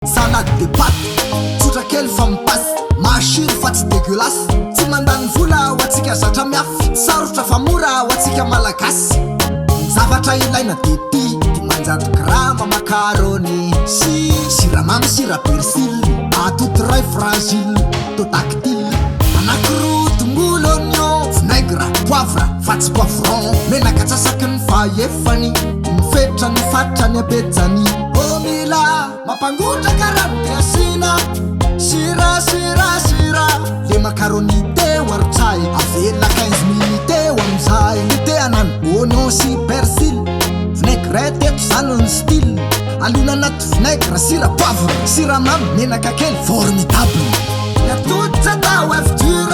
Salade de pate, tsotra kely fa mipasse, masiro fa tsy dégueulasse. Tsy mandany vola ho atsika zatra miafy, sarotra fa mora ho atsika malagasy. Zavatra ilaina de ty 500 grama macaroni, siramamy, sira persile, atody ray fragile, taux tactile, anakiroa tongolo oignon, vinaigre, poivre, fa tsy poivron, menaka atsasaky ny faefany, mifetra ny fatrany abetsany. Omila mampangotraka rano de asina sira le macaroni teo arotsay, avela 15 minutes eo amizay. Te anany oignon sy persile, vinaigrette eto zany ny style, alona anaty vinaigre, sira, poivre, siramamy, menaka kely, formidable. Ny atody tsy atao œuf dur,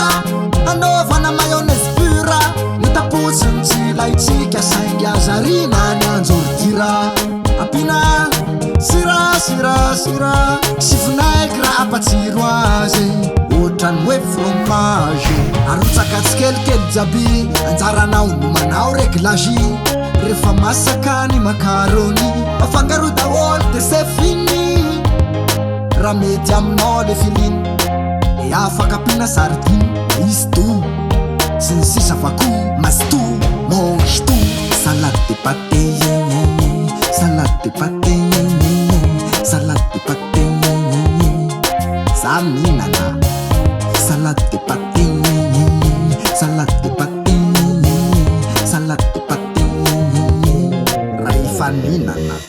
anaovana mayonnaise pure, ny tapotsiny tsy ilaitsika saingy azarina ny anjordira. Apina sira sy vinaigre apatsiro azy, ohatrany hoe fromage. Arotsaka tsikelikely jiaby, anjaranao no manao réglage. Rehefa masaka ny macaroni, afangaro daholo de c'est fini. Raha mety aminao le filiny, de afaka apina sardine, izy to sy ny sisa fa koa masto, mange tout. Salade de pate, salade de pate, salade de pate, za mihinana. Salade de pate, salade de pate, salade de pate, raha efa mihinana.